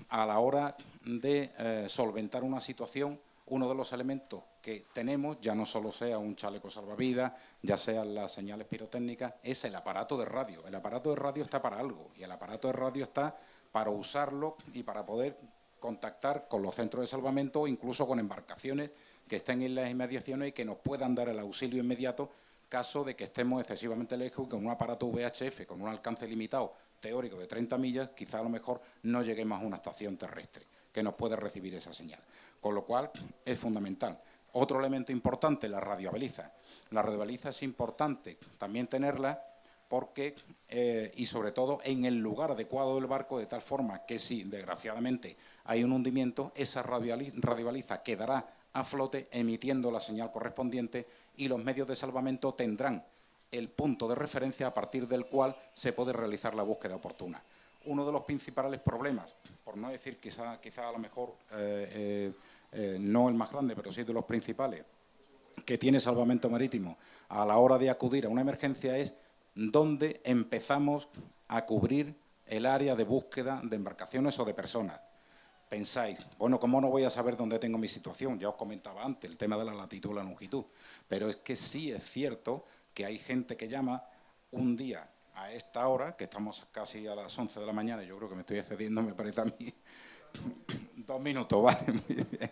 a la hora de solventar una situación, uno de los elementos que tenemos, ya no solo sea un chaleco salvavidas, ya sean las señales pirotécnicas, es el aparato de radio. El aparato de radio está para algo, y el aparato de radio está para usarlo y para poder contactar con los centros de salvamento o incluso con embarcaciones que estén en las inmediaciones y que nos puedan dar el auxilio inmediato caso de que estemos excesivamente lejos y con un aparato VHF con un alcance limitado teórico de 30 millas, quizá a lo mejor no lleguemos a una estación terrestre que nos puede recibir esa señal. Con lo cual es fundamental. Otro elemento importante, la radiobaliza. La radiobaliza es importante también tenerla porque, y sobre todo en el lugar adecuado del barco, de tal forma que si desgraciadamente hay un hundimiento, esa radiobaliza quedará a flote emitiendo la señal correspondiente y los medios de salvamento tendrán el punto de referencia a partir del cual se puede realizar la búsqueda oportuna. Uno de los principales problemas, por no decir quizá a lo mejor no el más grande, pero sí de los principales, que tiene salvamento marítimo a la hora de acudir a una emergencia es dónde empezamos a cubrir el área de búsqueda de embarcaciones o de personas. Pensáis, bueno, ¿cómo no voy a saber dónde tengo mi situación? Ya os comentaba antes el tema de la latitud y la longitud, pero es que sí es cierto que hay gente que llama un día a esta hora, que estamos casi a las 11 de la mañana, yo creo que me estoy excediendo, me parece a mí, 2 minutos, ¿vale? Muy bien.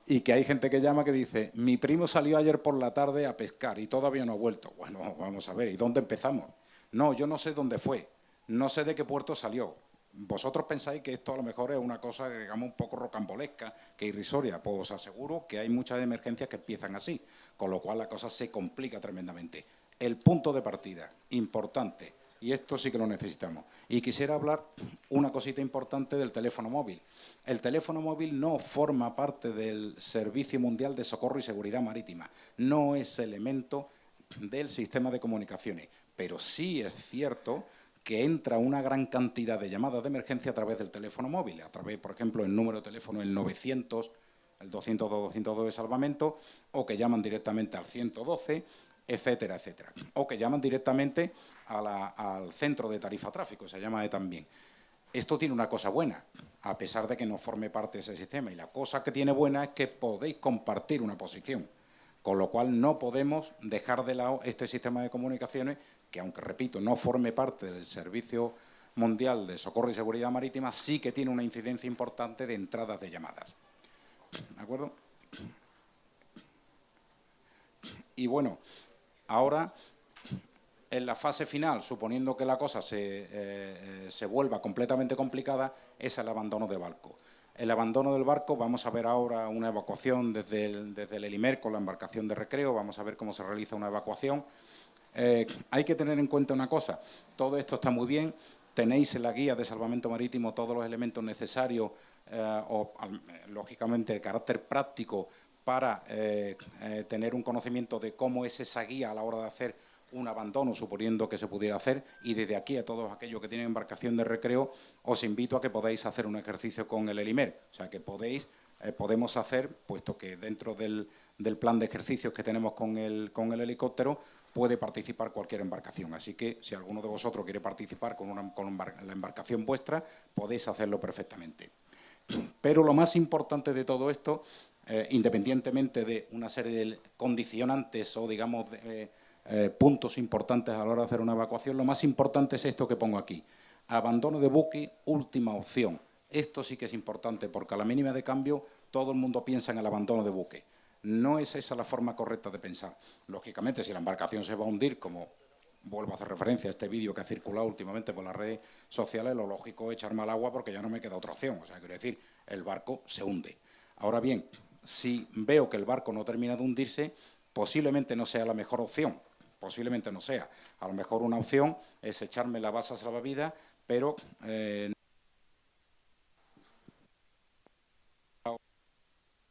Y que hay gente que llama que dice, mi primo salió ayer por la tarde a pescar y todavía no ha vuelto. Bueno, vamos a ver, ¿y dónde empezamos? No, yo no sé dónde fue, no sé de qué puerto salió. ¿Vosotros pensáis que esto a lo mejor es una cosa, digamos, un poco rocambolesca, que irrisoria? Pues os aseguro que hay muchas emergencias que empiezan así, con lo cual la cosa se complica tremendamente. El punto de partida, importante, y esto sí que lo necesitamos. Y quisiera hablar una cosita importante del teléfono móvil. El teléfono móvil no forma parte del Servicio Mundial de Socorro y Seguridad Marítima, no es elemento del sistema de comunicaciones, pero sí es cierto que entra una gran cantidad de llamadas de emergencia a través del teléfono móvil, a través, por ejemplo, el número de teléfono, el 900, el 202 de salvamento, o que llaman directamente al 112, etcétera, etcétera. O que llaman directamente al centro de tarifa tráfico, se llama también. Esto tiene una cosa buena, a pesar de que no forme parte de ese sistema. Y la cosa que tiene buena es que podéis compartir una posición, con lo cual no podemos dejar de lado este sistema de comunicaciones que, aunque, repito, no forme parte del Servicio Mundial de Socorro y Seguridad Marítima, sí que tiene una incidencia importante de entradas de llamadas. ¿De acuerdo? Y bueno, ahora, en la fase final, suponiendo que la cosa se vuelva completamente complicada, es el abandono de barco. El abandono del barco, vamos a ver ahora una evacuación desde el Elimer con la embarcación de recreo, vamos a ver cómo se realiza una evacuación. Hay que tener en cuenta una cosa, todo esto está muy bien, tenéis en la guía de salvamento marítimo todos los elementos necesarios, lógicamente de carácter práctico, para tener un conocimiento de cómo es esa guía a la hora de hacer un abandono, suponiendo que se pudiera hacer, y desde aquí a todos aquellos que tienen embarcación de recreo, os invito a que podáis hacer un ejercicio con el Elimer, o sea que podemos hacer, puesto que dentro del plan de ejercicios que tenemos con el helicóptero, puede participar cualquier embarcación, así que si alguno de vosotros quiere participar con la embarcación vuestra, podéis hacerlo perfectamente. Pero lo más importante de todo esto, independientemente de una serie de condicionantes o, digamos, puntos importantes a la hora de hacer una evacuación, lo más importante es esto que pongo aquí. Abandono de buque, última opción. Esto sí que es importante porque a la mínima de cambio todo el mundo piensa en el abandono de buque. No es esa la forma correcta de pensar. Lógicamente, si la embarcación se va a hundir, como vuelvo a hacer referencia a este vídeo que ha circulado últimamente por las redes sociales, lo lógico es echarme al agua porque ya no me queda otra opción. O sea, quiero decir, el barco se hunde. Ahora bien, si veo que el barco no termina de hundirse, posiblemente no sea la mejor opción. Posiblemente no sea. A lo mejor una opción es echarme la basa salvavidas, pero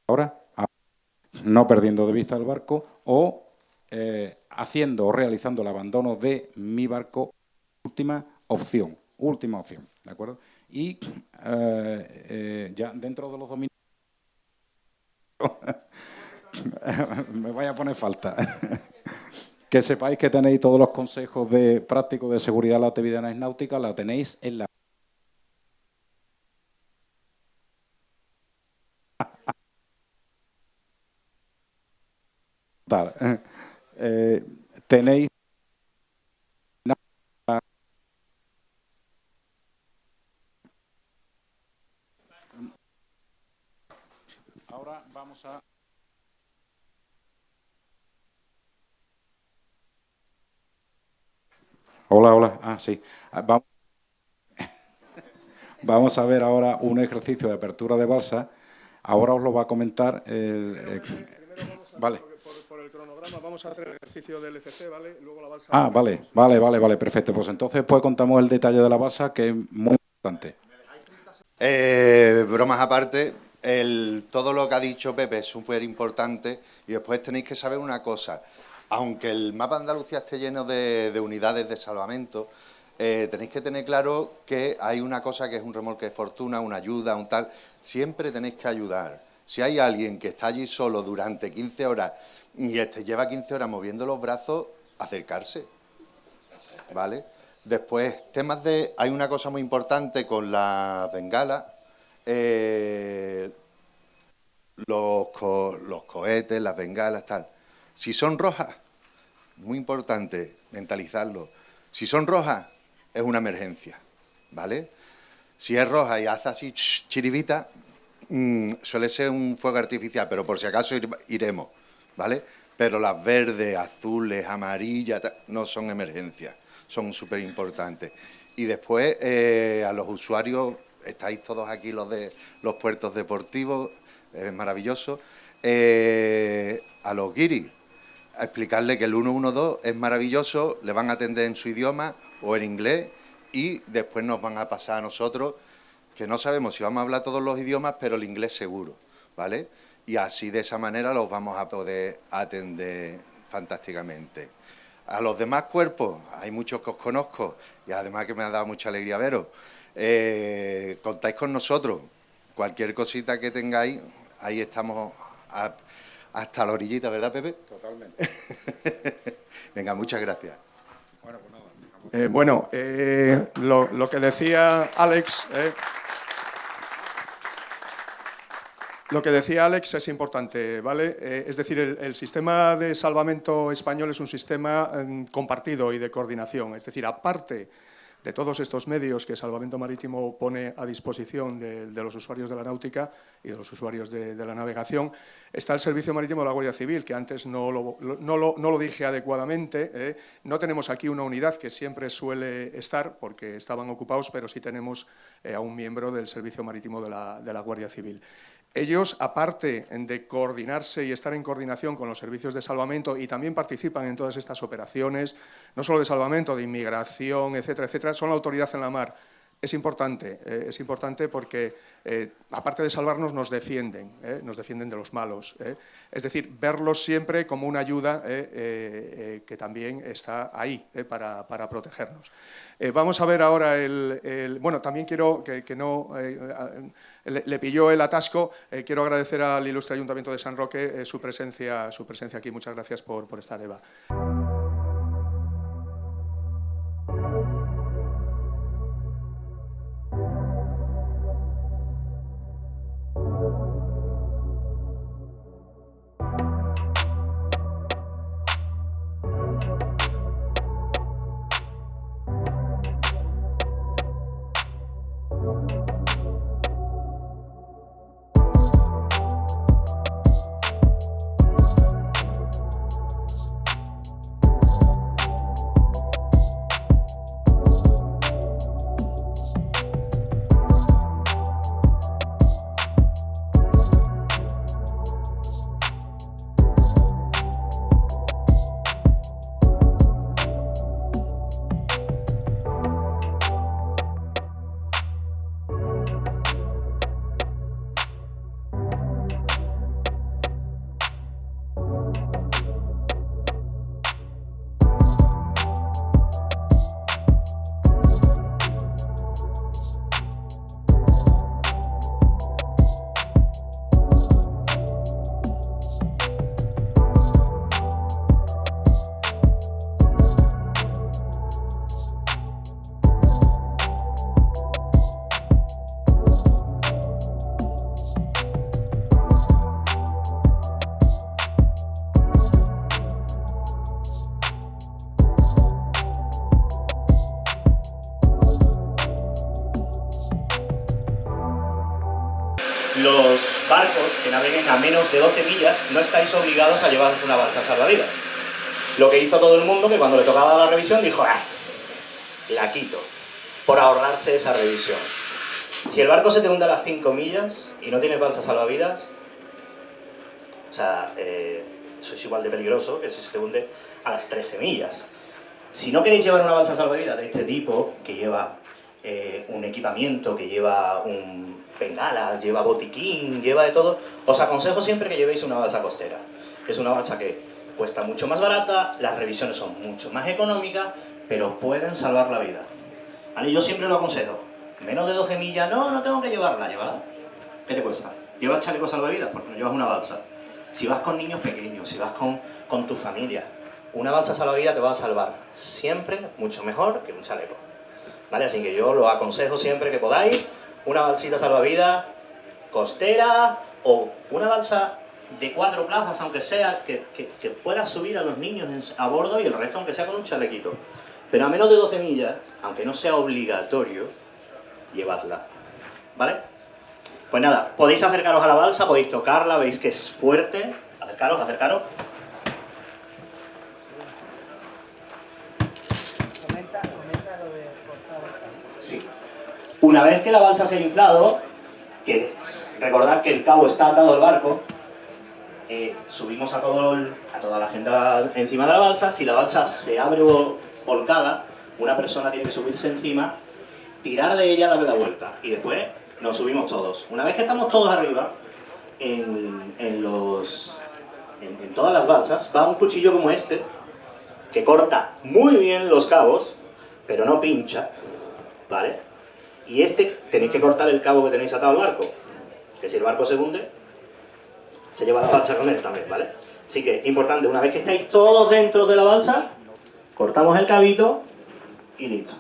ahora no perdiendo de vista el barco o haciendo o realizando el abandono de mi barco, última opción, ¿de acuerdo? Y ya dentro de los 2 minutos me vaya a poner falta. Que sepáis que tenéis todos los consejos prácticos de seguridad de la actividad náutica, la tenéis en la... tenéis... Ahora vamos a... Hola. Ah, sí. Vamos a ver ahora un ejercicio de apertura de balsa. Ahora os lo va a comentar... Vale. Por el cronograma vamos a hacer el ejercicio del LCC, ¿vale? Luego la balsa... Ah, vale, perfecto. Pues entonces contamos el detalle de la balsa, que es muy importante. Bromas aparte, todo lo que ha dicho Pepe es súper importante y después tenéis que saber una cosa. Aunque el mapa de Andalucía esté lleno de unidades de salvamento, tenéis que tener claro que hay una cosa que es un remolque de fortuna, una ayuda, un tal. Siempre tenéis que ayudar. Si hay alguien que está allí solo durante 15 horas y lleva 15 horas moviendo los brazos, acercarse, ¿vale? Después, hay una cosa muy importante con la bengala, los cohetes, las bengalas, tal. Si son rojas, muy importante mentalizarlo. Si son rojas, es una emergencia, ¿vale? Si es roja y hace así chiribita, suele ser un fuego artificial, pero por si acaso iremos, ¿vale? Pero las verdes, azules, amarillas, no son emergencias, son súper importantes. Y después, a los usuarios, estáis todos aquí los de los puertos deportivos, es maravilloso. A los guiris, a explicarle que el 112 es maravilloso, le van a atender en su idioma o en inglés y después nos van a pasar a nosotros, que no sabemos si vamos a hablar todos los idiomas, pero el inglés seguro, ¿vale? Y así de esa manera los vamos a poder atender fantásticamente. A los demás cuerpos, hay muchos que os conozco y además que me ha dado mucha alegría veros. Contáis con nosotros, cualquier cosita que tengáis, ahí estamos hasta la orillita, ¿verdad, Pepe? Totalmente. Venga, muchas gracias. Bueno, lo que decía Alex... Lo que decía Alex es importante, ¿vale? Es decir, el sistema de salvamento español es un sistema compartido y de coordinación. Es decir, aparte de todos estos medios que Salvamento Marítimo pone a disposición de los usuarios de la náutica y de los usuarios de la navegación, está el Servicio Marítimo de la Guardia Civil, que antes no lo dije adecuadamente. No tenemos aquí una unidad que siempre suele estar, porque estaban ocupados, pero sí tenemos a un miembro del Servicio Marítimo de la Guardia Civil. Ellos, aparte de coordinarse y estar en coordinación con los servicios de salvamento, y también participan en todas estas operaciones, no solo de salvamento, de inmigración, etcétera, etcétera, son la autoridad en la mar. Es importante porque, aparte de salvarnos, nos defienden de los malos. Es decir, verlos siempre como una ayuda que también está ahí para protegernos. Vamos a ver ahora bueno, también quiero que no... le pilló el atasco. Quiero agradecer al Ilustre Ayuntamiento de San Roque su presencia aquí. Muchas gracias por estar, Eva. Los barcos que naveguen a menos de 12 millas no estáis obligados a llevar una balsa salvavidas. Lo que hizo todo el mundo, que cuando le tocaba la revisión dijo, la quito, por ahorrarse esa revisión. Si el barco se te hunde a las 5 millas y no tienes balsa salvavidas, o sea, eso es igual de peligroso que si se te hunde a las 13 millas. Si no queréis llevar una balsa salvavidas de este tipo, que lleva un equipamiento, que lleva bengalas, lleva botiquín, lleva de todo, os aconsejo siempre que llevéis una balsa costera. Es una balsa que cuesta mucho más barata, las revisiones son mucho más económicas, pero os pueden salvar la vida. ¿Vale? Yo siempre lo aconsejo. Menos de 12 millas, no tengo que llevarla, llévala. ¿Qué te cuesta? ¿Llevas chaleco salvavidas? Porque no llevas una balsa. Si vas con niños pequeños, si vas con tu familia, una balsa salvavidas te va a salvar siempre mucho mejor que un chaleco. ¿Vale? Así que yo lo aconsejo siempre que podáis, una balsita salvavidas costera o una balsa de 4 plazas, aunque sea, que pueda subir a los niños a bordo y el resto aunque sea con un chalequito. Pero a menos de 12 millas, aunque no sea obligatorio, llevadla, ¿vale? Pues nada, podéis acercaros a la balsa, podéis tocarla, veis que es fuerte. Acercaros, acercaros. Sí. Una vez que la balsa se ha inflado, recordad que el cabo está atado al barco, subimos a toda la gente encima de la balsa. Si la balsa se abre volcada, una persona tiene que subirse encima, tirar de ella, darle la vuelta y después nos subimos todos. Una vez que estamos todos arriba, en todas las balsas va un cuchillo como este que corta muy bien los cabos, pero no pincha, ¿vale? Y tenéis que cortar el cabo que tenéis atado al barco, que si el barco se hunde, se lleva la balsa con él también, ¿vale? Así que, importante, una vez que estáis todos dentro de la balsa, cortamos el cabito y listo.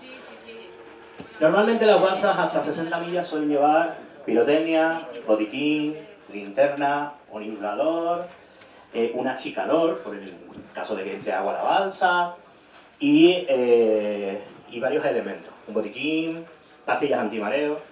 Normalmente las balsas hasta 60 millas suelen llevar pirotecnia, botiquín, linterna, un inflador, un achicador, por el caso de que entre agua a la balsa, y varios elementos. Un botiquín, pastillas antimareo.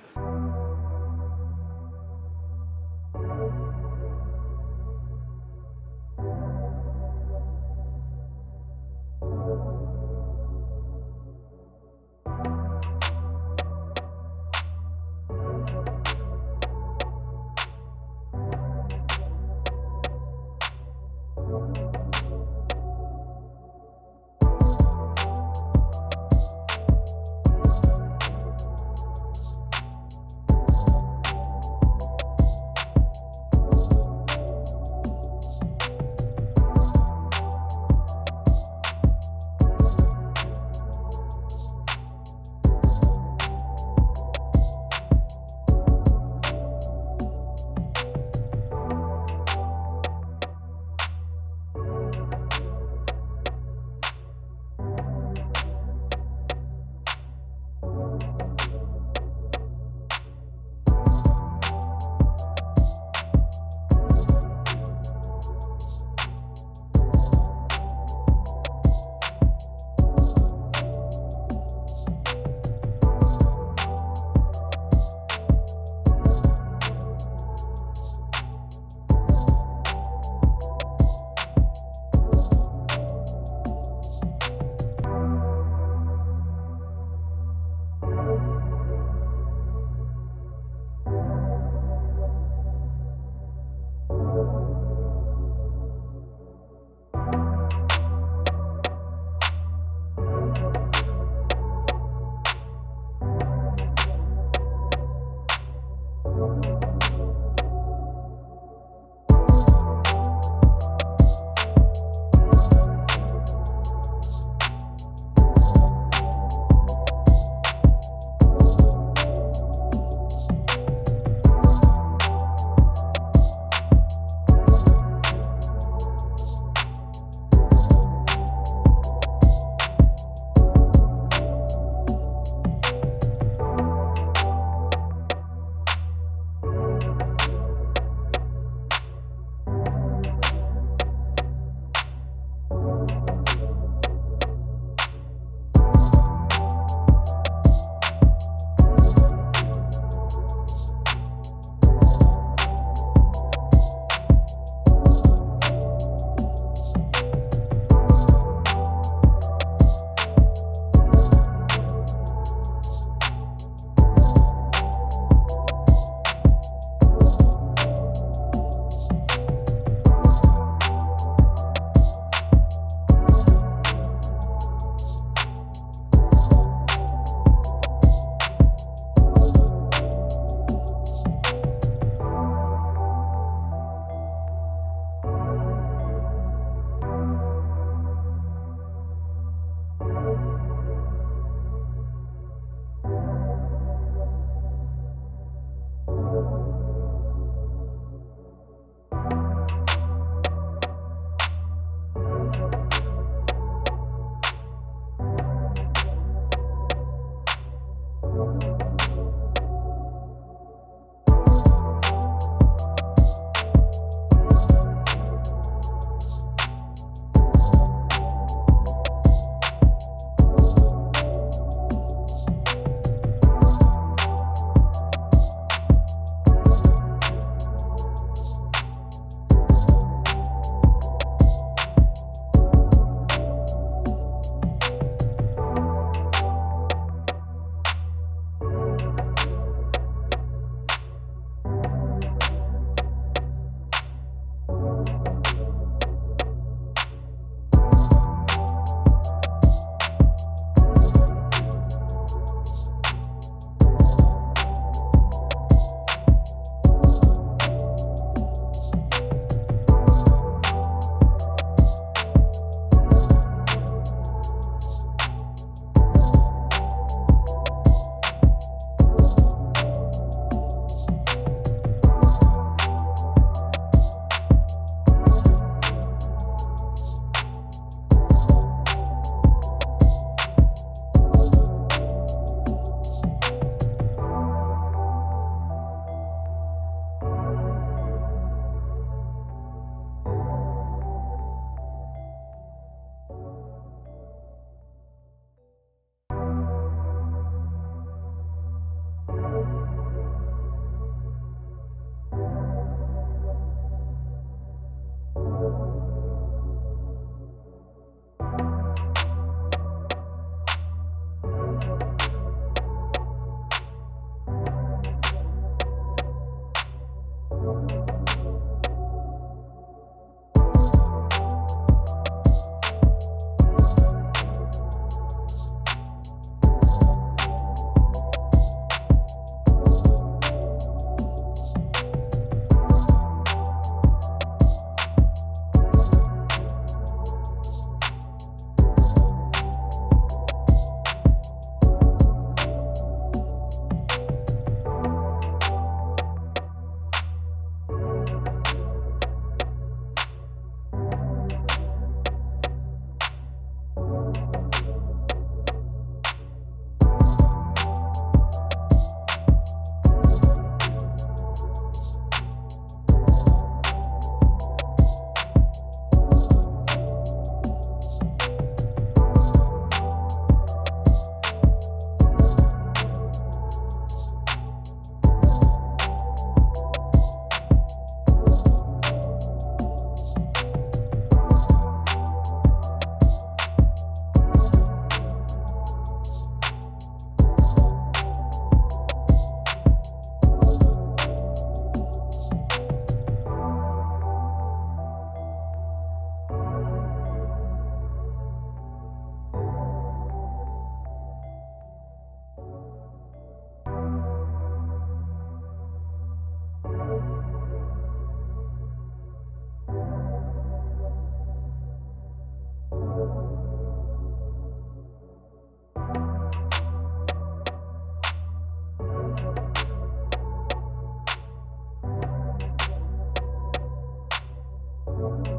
Gracias.